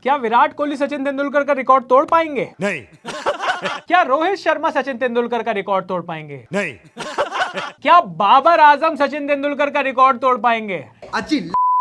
क्या विराट कोहली सचिन तेंदुलकर का रिकॉर्ड तोड़ पाएंगे? नहीं। क्या रोहित शर्मा सचिन तेंदुलकर का रिकॉर्ड तोड़ पाएंगे? नहीं। क्या बाबर आजम सचिन तेंदुलकर का रिकॉर्ड तोड़ पाएंगे?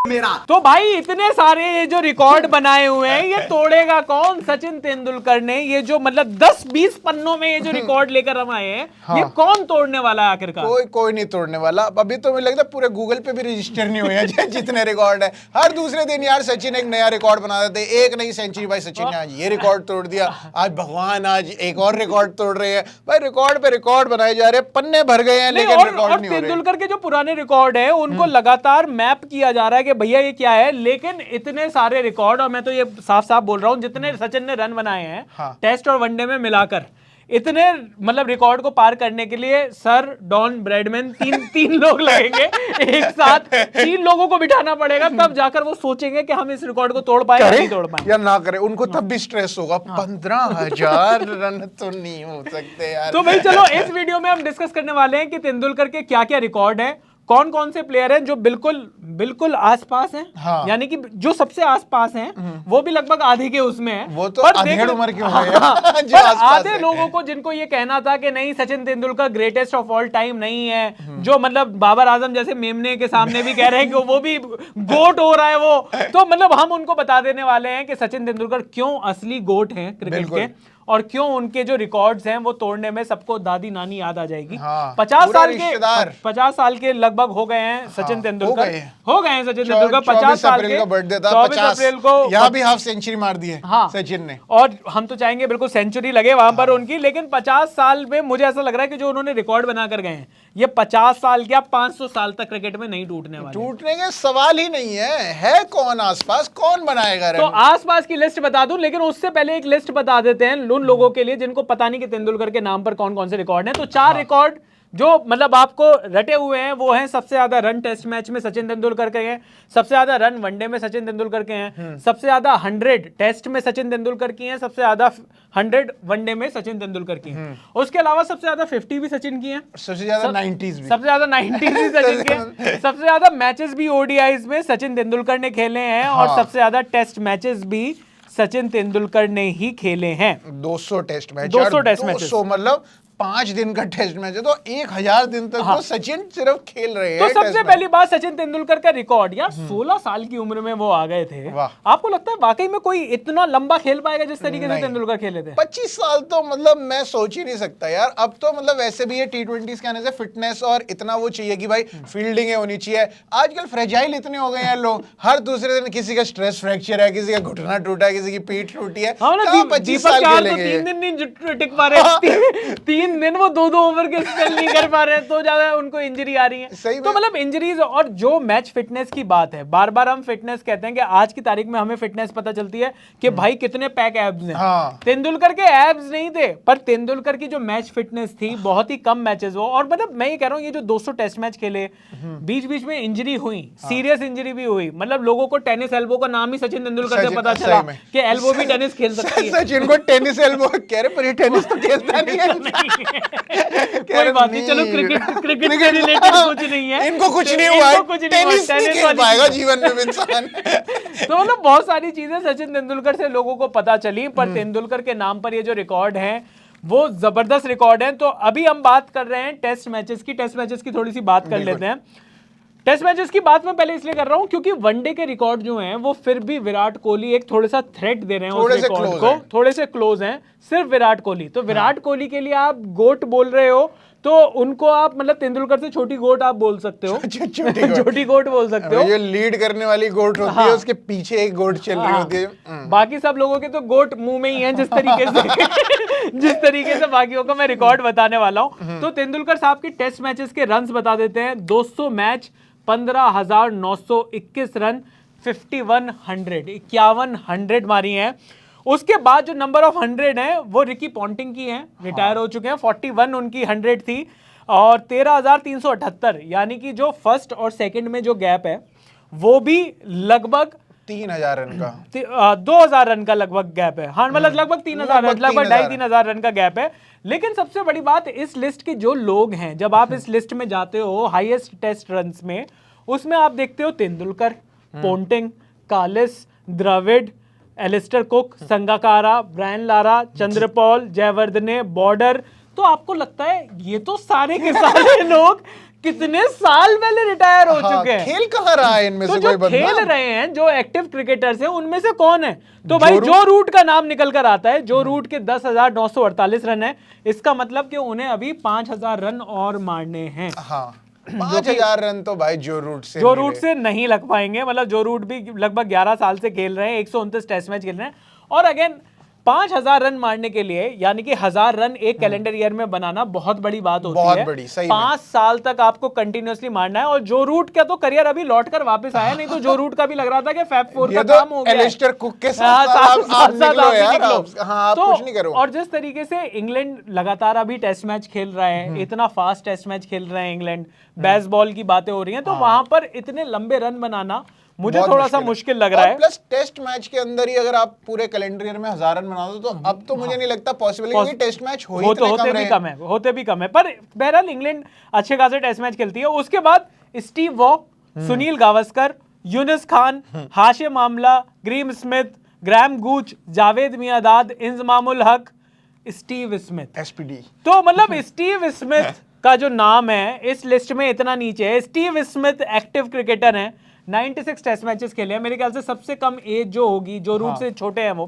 मेरा तो भाई इतने सारे ये जो रिकॉर्ड बनाए हुए हैं ये तोड़ेगा कौन? सचिन तेंदुलकर ने ये जो मतलब 10-20 पन्नों में ये जो रिकॉर्ड लेकर हम आए हैं, हाँ। ये कौन तोड़ने वाला है आखिरकार? कोई नहीं तोड़ने वाला। अभी तो मुझे लगता है पूरे गूगल पे भी रजिस्टर नहीं हुए हैं जितने रिकॉर्ड है। हर दूसरे दिन यार सचिन एक नया रिकॉर्ड बना देते, एक नई सेंचुरी। भाई सचिन ने आज ये रिकॉर्ड तोड़ दिया, आज भगवान आज एक और रिकॉर्ड तोड़ रहे हैं। भाई रिकॉर्ड पे रिकॉर्ड बनाए जा रहे हैं, पन्ने भर गए हैं लेकिन रिकॉर्ड नहीं हो रहे। तेंदुलकर के जो पुराने रिकॉर्ड है उनको लगातार मैप किया जा रहा है कि भैया ये क्या है, लेकिन इतने सारे रिकॉर्ड, और मैं तो ये साफ साफ बोल रहा हूं जितने सचिन ने रन बनाए हैं हाँ। टेस्ट और वनडे में मिलाकर, इतने मतलब रिकॉर्ड को पार करने के लिए सर डॉन ब्रैडमैन तीन लोग लगेंगे एक साथ। 3 लोगों को बिठाना पड़ेगा, तब जाकर वो सोचेंगे कि हम इस रिकॉर्ड को तोड़ पाए या नहीं तोड़ पाए। या ना करे, उनको तब भी स्ट्रेस होगा। 15,000 रन तो नहीं हो सकते यार। तो भाई चलो इस वीडियो में हम डिस्कस करने वाले हैं कि तेंदुलकर के क्या क्या रिकॉर्ड है, कौन कौन से प्लेयर हैं जो बिल्कुल आसपास हैं। हाँ। यानी कि जो सबसे आसपास हैं वो भी लगभग आधे के उसमें हैं। वो तो पर अधेड़ उम्र के हो गए हाँ, जो पर आसपास आधे हैं। लोगों को जिनको ये कहना था कि नहीं Sachin Tendulkar greatest of all time नहीं है, जो मतलब बाबर आजम जैसे मेमने के सामने भी कह रहे हैं कि वो भी गोट हो रहा है वो, तो मतलब हम उनको बता देने वाले हैं कि सचिन तेंदुलकर क्यों असली गोट हैं क्रिकेट के, और क्यों उनके जो रिकॉर्ड्स हैं वो तोड़ने में सबको दादी नानी याद आ जाएगी। हाँ, 50 साल के लगभग हो गए हैं सचिन तेंदुलकर, हो गए हैं सचिन तेंदुलकर 50 24 साल अप्रैल के। का बर्थडे था, 24 अप्रैल को यहाँ भी हाफ सेंचुरी मार दी है हाँ सचिन ने। और हम तो चाहेंगे बिल्कुल सेंचुरी लगे वहां पर उनकी, लेकिन 50 साल में मुझे ऐसा लग रहा है कि जो उन्होंने रिकॉर्ड बना कर गए हैं ये 50 साल क्या 500 साल तक क्रिकेट में नहीं टूटने वाले। टूटने के सवाल ही नहीं है कौन आसपास, कौन बनाएगा तो आसपास की लिस्ट बता दूं, लेकिन उससे पहले एक लिस्ट बता देते हैं उन लोगों के लिए जिनको पता नहीं कि तेंदुलकर के नाम पर कौन कौन से रिकॉर्ड हैं। तो 4 रिकॉर्ड जो मतलब आपको रटे हुए हैं वो हैं, सबसे ज्यादा रन टेस्ट मैच में सचिन तेंदुलकर के हैं, सबसे ज्यादा रन वनडे में सचिन तेंदुलकर के हैं, सबसे ज्यादा 100 टेस्ट में सचिन तेंदुलकर की हैं, सबसे ज्यादा 100 वनडे में सचिन तेंदुलकर की हैं। उसके अलावा सबसे ज्यादा 50 भी सचिन की हैं, सबसे ज्यादा 90s भी, सबसे ज्यादा 90s भी सचिन के हैं, सबसे ज्यादा मैचेस भी ओडीआईज में सचिन तेंदुलकर ने खेले हैं, और सबसे ज्यादा टेस्ट मैचेस भी सचिन तेंदुलकर ने ही खेले हैं। 200 टेस्ट मैच, 200 टेस्ट मैचेस, 200 मतलब 5 दिन का टेस्ट मैच है, तो 1000 दिन तक तो सचिन सिर्फ खेल रहे हैं। तो सबसे पहली बात सचिन तेंदुलकर का रिकॉर्ड, यार 16 साल की उम्र में वो आ गए थे। आपको लगता है वाकई में कोई इतना लंबा खेल पाएगा जिस तरीके से तेंदुलकर खेले थे? 25 साल तो मतलब मैं सोच ही नहीं सकता यार। अब तो मतलब वैसे भी ये T20s के आने से फिटनेस और इतना वो चाहिए कि भाई फील्डिंग होनी चाहिए। आजकल फ्रेजाइल इतने हो गए हैं लोग, हर दूसरे दिन किसी का स्ट्रेस फ्रैक्चर है, किसी का घुटना टूटा है, किसी की पीठ टूटी है। 25 साल खेलेंगे? 3 दिन नहीं टिक पा रहे, 3 दिन वो 2-2 ओवर के स्पेल नहीं कर पा रहे, तो ज्यादा उनको इंजरी आ रही है। तो मतलब इंजरीज, और जो मैच फिटनेस की बात है, बार बार हम फिटनेस कहते हैं कि आज की तारीख में हमें फिटनेस पता चलती है कि भाई कितने पैक एब्स हैं। तेंदुलकर के एब्स नहीं थे, पर तेंदुलकर की जो मैच फिटनेस थी, बहुत ही कम मैचेस वो, और मतलब मैं ये कह रहा हूँ ये जो 200 टेस्ट मैच खेले, बीच बीच में इंजरी हुई, सीरियस इंजरी भी हुई। मतलब लोगों को टेनिस एल्बो का नाम ही सचिन तेंदुलकर से पता चला कि एल्बो भी टेनिस खेल सकती है। सचिन को टेनिस एल्बो कह रहे, पर ये टेनिस तो खेलता नहीं है। कोई बात नहीं, चलो क्रिकेट से रिलेटेड कुछ नहीं है, इनको कुछ नहीं हुआ है, टेनिस नहीं खेल पाएगा जीवन में इंसान। तो मतलब बहुत सारी चीजें सचिन तेंदुलकर से लोगों को पता चली, पर तेंदुलकर के नाम पर ये जो रिकॉर्ड हैं वो जबरदस्त रिकॉर्ड हैं। तो अभी हम बात कर रहे हैं टेस्ट मैचेस की थोड़ी सी बात कर लेते हैं। टेस्ट मैचेस की बात मैं पहले इसलिए कर रहा हूं क्योंकि वनडे के रिकॉर्ड जो हैं वो फिर भी विराट कोहली एक थोड़ा सा थ्रेट दे रहे हैं उस रिकॉर्ड को, थोड़े से क्लोज हैं सिर्फ विराट कोहली। तो विराट कोहली के लिए आप गोट बोल रहे हो, तो उनको आप मतलब तेंदुलकर से छोटी गोट आप बोल सकते हो, छोटी गोट बोल सकते हो। ये लीड करने वाली गोट होती है, उसके पीछे एक गोट चल रही होती है। बाकी सब लोगों के तो गोट मुंह में ही हैं जिस तरीके से जिस तरीके से बाकियों को मैं रिकॉर्ड बताने वाला हूं। तो तेंदुलकर साहब की टेस्ट मैचेस के रन्स बता देते हैं। 200 मैच, 15,921 रन, 51 मारी हैं। उसके बाद जो नंबर ऑफ 100 है वो रिकी पॉन्टिंग की हैं, रिटायर हो चुके हैं। 41 उनकी 100 थी, और 13,378, यानी कि जो फर्स्ट और सेकंड में जो गैप है वो भी लगभग 3,000 रन का, 2,000 रन का लगभग गैप है। हाँ मतलब लगभग 3,000 रन, लगभग 2,500-3,000 रन का गैप है। लेकिन सबसे बड़ी बात, इस लिस्ट के जो लोग हैं, जब आप इस लिस्ट में जाते हो हाईएस्ट टेस्ट रन्स में, उसमें आप देखते हो Tendulkar, Ponting, Kallis, Dravid, Alastair Cook, Sangakkara, Brian Lara, Chanderpaul, Jayawardene, Border. तो आपको लगता है ये तो सारे के सारे लोग कितने साल पहले रिटायर हो चुके हैं। खेल कहाँ रहा है इनमें तो से जो कोई बंदा? खेल रहे हैं, जो एक्टिव क्रिकेटर्स हैं, उनमें से कौन है? तो भाई जो रूट का नाम निकल कर आता है, जो रूट के 10,948 रन है, इसका मतलब कि उन्हें अभी 5,000 रन और मारने हैं। हाँ 5,000 रन तो भाई जो रूट से नहीं लग पाएंगे। मतलब जो रूट भी लगभग 11 साल से खेल रहे हैं, 129 टेस्ट मैच खेल रहे हैं, और अगेन 5,000 रन मारने के लिए, यानी कि 1,000 रन एक कैलेंडर ईयर में बनाना बहुत बड़ी बात होती है। बहुत बड़ी, सही में। 5 साल तक आपको कंटिन्यूअसली मारना है। और जो रूट का तो करियर अभी लौट कर वापस आया नहीं, तो जो रूट का भी लग रहा था कि फैब 4 का काम हो गया। एलिस्टर कुक के साथ आप निकलो यार, हाँ आप कुछ नहीं करो। और जिस तरीके से इंग्लैंड लगातार अभी टेस्ट मैच खेल रहा है, इतना फास्ट टेस्ट मैच खेल रहे हैं इंग्लैंड, बेसबॉल की बातें हो रही हैं, तो वहां पर इतने लंबे रन बनाना मुझे थोड़ा सा मुश्किल लग रहा है। प्लस टेस्ट मैच के अंदर ही अगर आप पूरे कैलेंडर ईयर में 1,000 रन बना दो, तो अब तो मुझे नहीं लगता पॉसिबल है कि टेस्ट मैच होते भी कम है। पर बहरहाल इंग्लैंड अच्छे खासे टेस्ट मैच खेलती है। उसके बाद Steve Waugh, Sunil Gavaskar, Younis Khan, Hashim Amla, Graeme Smith, Graham Gooch, Javed Miandad, Inzamamul Haq, Steve Smith, SPD. तो मतलब स्टीव स्मिथ का जो नाम है इस लिस्ट में इतना नीचे है। स्टीव स्मिथ एक्टिव क्रिकेटर हैं, 96 टेस्ट मैचेस खेले हैं, मेरे ख्याल से सबसे कम एज जो होगी, जो रूट से छोटे हैं वो।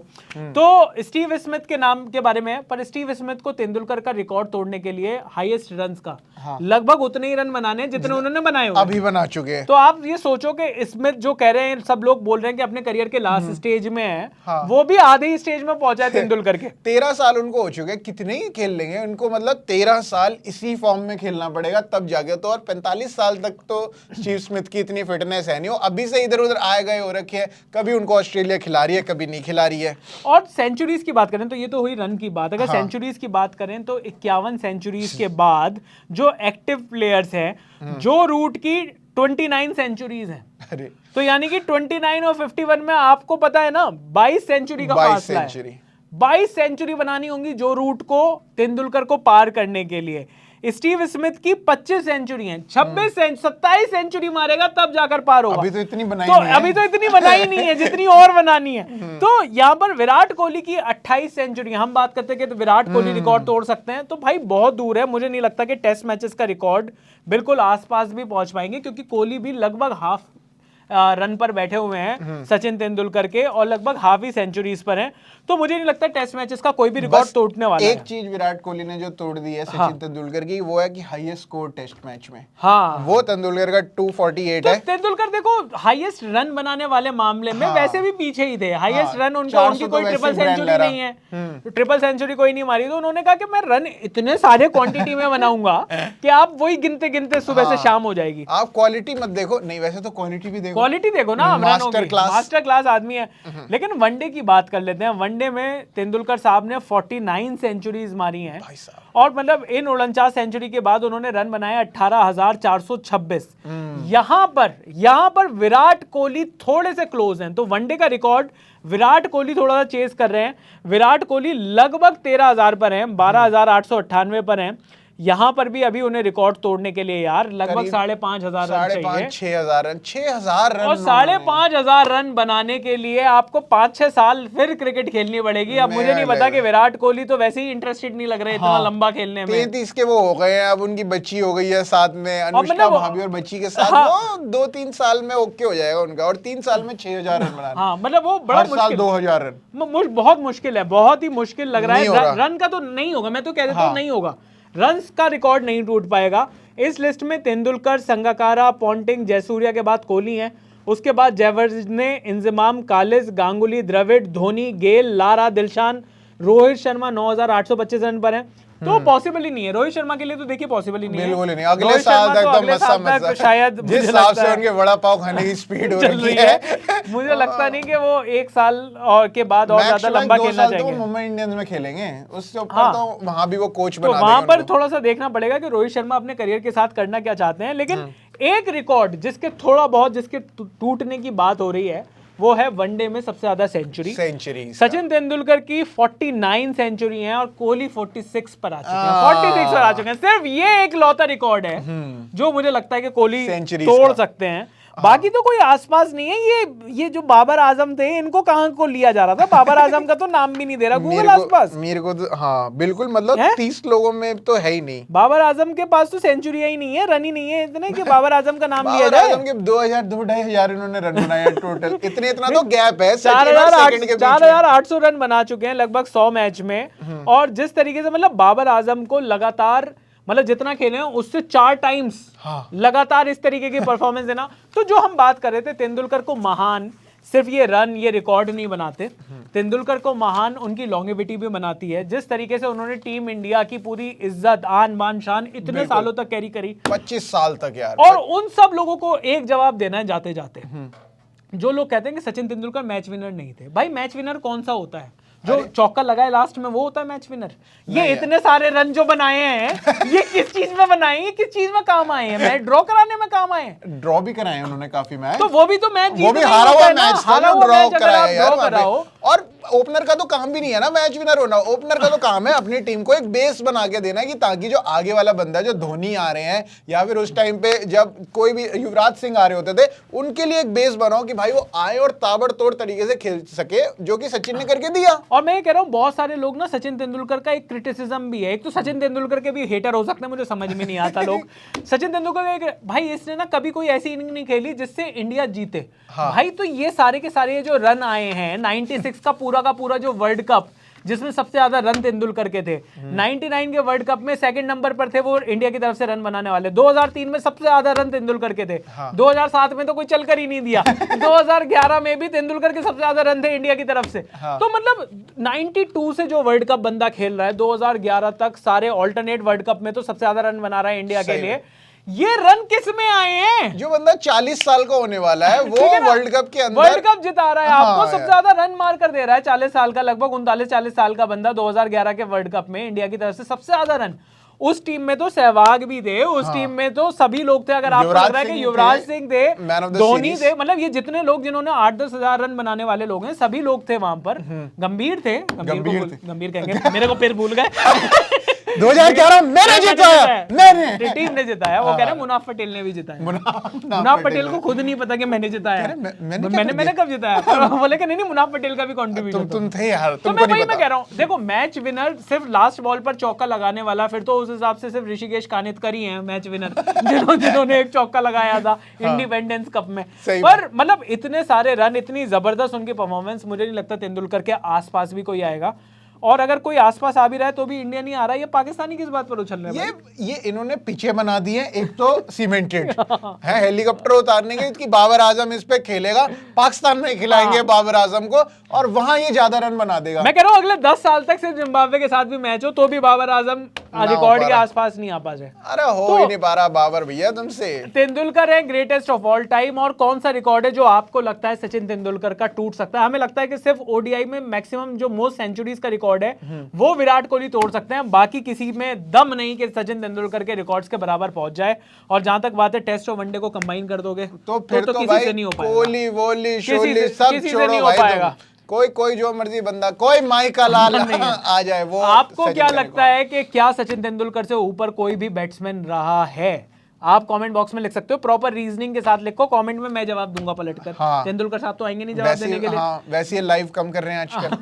तो स्टीव स्मिथ के नाम के बारे में है, पर स्टीव स्मिथ को तेंदुलकर का रिकॉर्ड तोड़ने के लिए हाईएस्ट रन्स का लगभग उतने ही रन बनाने जितने उन्होंने बनाए हुए अभी बना चुके हैं। तो आप ये सोचो कि स्मिथ जो कह रहे हैं, सब लोग बोल रहे हैं कि अपने करियर के लास्ट स्टेज में है, वो भी आधे ही स्टेज में पहुंचा है तेंदुलकर के। 13 साल उनको हो चुके हैं, कितने ही खेल लेंगे उनको, मतलब 13 साल इसी फॉर्म में खेलना पड़ेगा तब जाके तो। और 45 साल तक तो स्टीव स्मिथ की इतनी फिटनेस है नहीं, वो अभी से इधर उधर आए गए हो रखे हैं, कभी उनको ऑस्ट्रेलिया खिला रही है, कभी नहीं खिला रही है। और सेंचुरीज की बात करें तो ये तो हुई रन की बात। अगर सेंचुरीज की बात करें तो 51 सेंचुरीज के बाद जो एक्टिव प्लेयर्स हैं, जो रूट की 29 सेंचुरीज हैं, अरे तो यानी कि 29 और 51 में आपको पता है ना 22 सेंचुरी का फासला है। 22 सेंचुरी बनानी होंगी जो रूट को, तेंदुलकर को पार करने के लिए। स्टीव स्मिथ की 25 सेंचुरी हैं, 27 सेंचुरी मारेगा तब जाकर पार होगा। अभी तो इतनी बनाई नहीं है जितनी और बनानी है। तो यहाँ पर विराट कोहली की 28 सेंचुरी, हम बात करते हैं कि तो विराट कोहली रिकॉर्ड तोड़ सकते हैं, तो भाई बहुत दूर है। मुझे नहीं लगता कि टेस्ट मैचेस का रिकॉर्ड बिल्कुल आसपास भी पहुंच पाएंगे, क्योंकि कोहली भी लगभग हाफ रन पर बैठे हुए हैं सचिन तेंदुलकर के, और लगभग हाफ ही सेंचुरीज पर हैं। तो मुझे नहीं लगता टेस्ट मैचेस का कोई भी रिकॉर्ड तोड़ने वाला है। एक चीज विराट कोहली ने जो तोड़ दी है सचिन तेंदुलकर की, वो है कि हाईएस्ट स्कोर टेस्ट मैच में। हाँ, वो तेंदुलकर का 248 है। तेंदुलकर देखो हाईएस्ट रन बनाने वाले मामले में वैसे भी पीछे ही थे। हाईएस्ट रन उनकी कोई ट्रिपल सेंचुरी नहीं है, ट्रिपल सेंचुरी कोई नहीं मारी। तो उन्होंने कहा कि मैं रन इतने सारे क्वांटिटी में बनाऊंगा कि आप वही गिनते गिनते सुबह से शाम हो जाएगी। आप क्वालिटी मत देखो, नहीं वैसे तो क्वालिटी भी देखो, क्वालिटी देखो ना, मास्टर क्लास आदमी है। लेकिन वनडे की बात कर लेते हैं। वनडे में तेंदुलकर साहब ने 49 सेंचुरीज मारी हैं, और मतलब इन 49 सेंचुरी के बाद उन्होंने रन बनाए 18,426। यहां पर विराट कोहली थोड़े से क्लोज हैं। तो वनडे का रिकॉर्ड विराट कोहली थोड़ा सा चेस कर रहे हैं। विराट कोहली लगभग 13,000 पर हैं, 12,898 पर हैं। यहां पर भी अभी उन्हें रिकॉर्ड तोड़ने के लिए यार लगभग 5,500 रन चाहिए। 6,000 रन, और 5,500 रन बनाने के लिए आपको 5-6 साल फिर क्रिकेट खेलनी पड़ेगी। अब मुझे नहीं पता कि विराट कोहली तो वैसे ही इंटरेस्टेड नहीं लग रहे इतना लंबा खेलने में। 33 के वो हो गए हैं, अब उनकी बच्ची हो गई है साथ में, अनुष्का भाभी और बच्ची के साथ। वो 2-3 साल में ओके हो जाएगा उनका, और 3 साल में 6,000 रन बनाना। हाँ, मतलब वो बड़ा मुश्किल, 2,000 रन बहुत मुश्किल है, बहुत ही मुश्किल लग रहा है। रन का तो नहीं होगा, मैं तो कह देता हूँ नहीं होगा, रन्स का रिकॉर्ड नहीं टूट पाएगा। इस लिस्ट में तेंदुलकर, संगाकारा, पॉन्टिंग, जयसूर्या के बाद कोहली हैं। उसके बाद जयवर्धने, इंजमाम, कालिस, गांगुली, द्रविड़, धोनी, गेल, लारा, दिलशान, रोहित शर्मा 9,825 रन पर हैं। तो पॉसिबल ही नहीं है रोहित शर्मा के लिए, तो देखिए पॉसिबल ही नहीं है। बिल्कुल नहीं, अगले साल तक तो मस्सा शायद जिस हिसाब से उनके वड़ा पाव खाने की स्पीड हो रही है, मुझे लगता नहीं कि वो 1 साल और के बाद और ज्यादा लंबा खेलना चाहेंगे। तो मुंबई इंडियंस में खेलेंगे, उससे ऊपर तो वहां भी वो कोच बना देंगे। वहां पर थोड़ा सा देखना पड़ेगा कि रोहित शर्मा अपने करियर के साथ करना क्या चाहते हैं। लेकिन एक रिकॉर्ड जिसके टूटने की बात हो रही है, वो है वनडे में सबसे ज्यादा सेंचुरी। सचिन तेंदुलकर की 49 सेंचुरी हैं, और कोहली 46 पर आ चुके हैं। सिर्फ ये एक लौता रिकॉर्ड है जो मुझे लगता है कि कोहली तोड़ सकते हैं। बाकी तो कोई आसपास नहीं है। ये जो बाबर आजम थे इनको कहाँ को लिया जा रहा था? बाबर आजम का तो नाम भी नहीं दे रहा गूगल आसपास। मेरे को तो हाँ बिल्कुल, मतलब 30 लोगों में तो है ही नहीं। बाबर आजम के पास तो सेंचुरी ही नहीं है, रन ही नहीं है इतने कि बाबर आजम का नाम लिया जाए। बाबर आजम के 2000-2500 इन्होंने रन बनाया टोटल। इतना तो गैप है। 4800 रन बना चुके हैं लगभग 100 मैच में। और जिस तरीके से मतलब बाबर आजम को लगातार मतलब जितना खेले हैं उससे 4 टाइम्स लगातार इस तरीके की परफॉर्मेंस देना। तो जो हम बात कर रहे थे तेंदुलकर को महान, सिर्फ ये रन ये रिकॉर्ड नहीं बनाते, तेंदुलकर को महान उनकी लॉन्गेविटी भी बनाती है। जिस तरीके से उन्होंने टीम इंडिया की पूरी इज्जत आन बान शान इतने सालों तक कैरी करी, 25 साल तक यार। और उन सब लोगों को एक जवाब देना है जाते जाते। जो लोग कहते हैं कि सचिन तेंदुलकर मैच विनर नहीं थे, भाई मैच विनर कौन सा होता है? जो चौका लगाए लास्ट में वो होता है मैच विनर? ये इतने सारे रन जो बनाए हैं ये किस चीज में बनाए हैं, किस चीज में काम आए हैं? मैच ड्रॉ कराने में काम आए हैं। ड्रॉ भी कराए उन्होंने काफी मैच, तो वो भी तो मैच वो भी हारा हुआ मैच, हारा हुआ मैच अगर आप ड्रॉ कराओ। और ओपनर का तो काम भी नहीं है ना मैच विनर होना। ओपनर का तो काम है अपनी टीम को एक बेस बना के देना कि ताकि जो आगे वाला बंदा, जो धोनी आ रहे हैं या फिर उस टाइम पे जब कोई भी युवराज सिंह आ रहे होते थे, उनके लिए एक बेस बनाओ कि भाई वो आए और ताबड़तोड़ तरीके से खेल सके, जो कि सचिन ने करके दिया। और मैं ये कह रहा हूँ बहुत सारे लोग ना सचिन तेंदुलकर का एक क्रिटिसिज्म भी है। एक तो सचिन तेंदुलकर के भी हेटर हो सकते हैं, मुझे समझ में नहीं आता लोग। सचिन तेंदुलकर का एक भाई इसने ना कभी कोई ऐसी इनिंग नहीं खेली जिससे इंडिया जीते। भाई तो ये सारे के सारे जो रन आए हैं 96 का पूरा जो वर्ल्ड कप जिसमें सबसे ज्यादा रन तेंदुलकर के थे, 99 के वर्ल्ड कप में सेकंड नंबर पर थे वो इंडिया की तरफ से रन बनाने वाले। 2003 में सबसे ज्यादा रन तेंदुलकर के थे। 2007 में तो कोई चलकर ही नहीं दिया। 2011 में भी तेंदुलकर के सबसे ज्यादा रन थे इंडिया की तरफ से। तो मतलब 92 से जो वर्ल्ड कप बंदा खेल रहा है 2011 तक सारे ऑल्टरनेट वर्ल्ड कप में तो सबसे ज्यादा रन बना रहा है इंडिया के लिए। ये रन किस में आए हैं? जो बंदा 40 साल का होने वाला है वो वर्ल्ड कप के अंदर वर्ल्ड कप जिता रहा है, आपको सबसे ज्यादा रन मार कर दे रहा है। 40 साल का, लगभग 39-40 साल का बंदा 2011 के वर्ल्ड कप में इंडिया की तरफ से सबसे ज्यादा रन। उस टीम में तो सहवाग भी थे, उस टीम में तो सभी लोग थे। अगर आपको लग रहा है कि युवराज सिंह थे, धोनी थे, मतलब ये जितने लोग जिन्होंने 8-10 हजार रन बनाने वाले लोग हैं सभी लोग थे वहां पर। गंभीर थे, गंभीर कहेंगे, मेरे को फिर भूल गए। 2011 मैंने जिताया, मैंने टीम ने जिताया। वो कह रहे हैं मुनाफ पटेल ने भी जिताया। मुनाफ पटेल को खुद नहीं पता कि मैंने जिताया। मैंने कब जिताया? बोले कि नहीं मुनाफ पटेल का भी कंट्रीब्यूशन तुम थे यार। तो मैं वही मैं कह रहा हूँ, देखो मैच विनर सिर्फ लास्ट बॉल पर चौका लगाने वाला, फिर तो उस हिसाब से सिर्फ ऋषिकेश कानितकर ही हैं मैच विनर जिन्होंने एक चौका लगाया था इंडिपेंडेंस कप में। पर मतलब इतने सारे रन, इतनी जबरदस्त उनकी परफॉर्मेंस, मुझे नहीं लगता तेंदुलकर के आसपास भी कोई आएगा। और अगर कोई आसपास आ भी रहा है तो भी इंडिया नहीं आ रहा है। ये पाकिस्तानी किस बात पर उछल रहे हैं? ये इन्होंने पीछे बना दिए। एक तो सीमेंटेड है हेलीकॉप्टर उतारने के कि बाबर आजम इस पे खेलेगा, पाकिस्तान में खिलाएंगे बाबर आजम को और वहां ये ज्यादा रन बना देगा। मैं कह रहा हूं अगले 10 साल तक सिर्फ जिम्बाब्वे के साथ भी मैच हो तो भी बाबर आजम रिकॉर्ड के आसपास नहीं आ पा जाए। अरे हो ही नहीं पा रहा बाबर भैया तुमसे। तेंदुलकर है ग्रेटेस्ट ऑफ ऑल टाइम। और कौन सा रिकॉर्ड है जो आपको लगता है सचिन तेंदुलकर का टूट सकता है? हमें लगता है कि सिर्फ ओडीआई में मैक्सिमम जो मोस्ट सेंचुरीज का रिकॉर्ड है वो विराट कोहली तोड़ सकते हैं। बाकी किसी में दम नहीं कि सचिन तेंदुलकर के रिकॉर्ड्स के बराबर पहुंच जाए। और जहां तक बात है टेस्ट और वनडे को कंबाइन कर दोगे तो फिर तो किसी से नहीं हो पाएगा। कोहली वोली शोली सब छोड़ो भाई, कोई जो मर्जी बंदा, कोई माइका लाल आ जाए वो। आपको क्या लगता है कि क्या सचिन तेंदुलकर से ऊपर कोई भी बैट्समैन रहा है? आप कमेंट बॉक्स में लिख सकते हो, प्रॉपर रीजनिंग के साथ लिखो। कमेंट में मैं जवाब दूंगा पलटकर। तेंदुलकर साहब तो आएंगे नहीं जवाब देने के लिए। वैसे ये लाइव कम कर रहे हैं आजकल।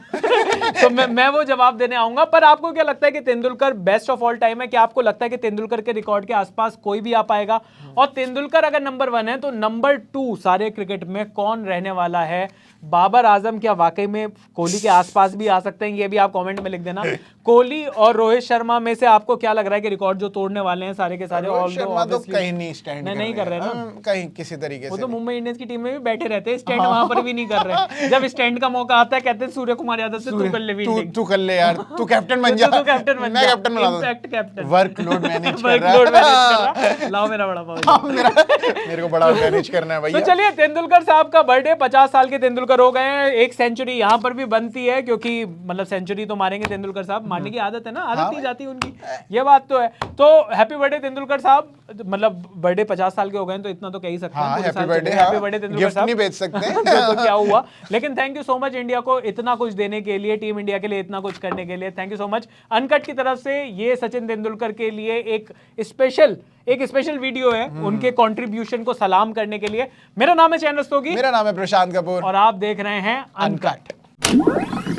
तो मैं वो जवाब देने आऊंगा। पर आपको क्या लगता है कि Tendulkar best of all time है? क्या आपको लगता है कि तेंदुलकर के रिकॉर्ड के आसपास कोई भी आ पाएगा? और तेंदुलकर अगर नंबर 1 है तो नंबर 2 सारे क्रिकेट में कौन रहने वाला है? बाबर आजम क्या वाकई में कोहली के आसपास भी आ सकते हैं? ये भी आप कमेंट में लिख देना। कोहली और रोहित शर्मा में से आपको क्या लग रहा है कि रिकॉर्ड जो तोड़ने वाले हैं सारे के सारे? रोहित शर्मा तो कहीं नहीं स्टैंड नहीं कर रहे ना, कहीं किसी तरीके से। वो तो मुंबई इंडियंस की टीम में भी बैठे रहते हैं, स्टैंड वहां पर भी नहीं कर रहे। जब स्टैंड का मौका आता है कहते हैं सूर्य कुमार यादव से तू कर ले फील्डिंग, तू कर ले यार, तू कैप्टन बन जा, तू कैप्टन बन जा, मैं कैप्टन बना दूं, इनफैक्ट कैप्टन वर्कलोड मैनेज कर रहा। लाओ मेरा बड़ा पाव, मेरे को बड़ा मैनेज करना है भैया। तो चलिए तेंदुलकर साहब का बर्थडे, 50 साल के तेंदुलकर हो गए हैं। एक सेंचुरी यहाँ पर भी बनती है क्योंकि मतलब सेंचुरी तो मारेंगे तेंदुलकर साहब, मारने की आदत है ना, आदत नहीं जाती उनकी, ये बात तो है। तो हैप्पी बर्थडे तेंदुलकर साहब। मतलब बर्थडे 50 साल के हो गए तो इतना तो कह ही सकते हैं। हाँ, पूरे हैप्पी साल बर्थडे, चले। हैप्पी बर्थडे तेंदुलकर गिफ्ट साहब। नहीं भेज सकते तो क्या हुआ, लेकिन thank you so much India को इतना कुछ देने के लिए, टीम इंडिया के लिए इतना कुछ करने के लिए, thank you so much. Uncut की तरफ से ये सचिन तेंदुलकर के लिए एक स्पेशल वीडियो है उनके कंट्रीब्यूशन को सलाम करने के लिए। मेरा नाम है चैन रस्तोगी, मेरा नाम है प्रशांत कपूर और आप देख रहे हैं अनकट।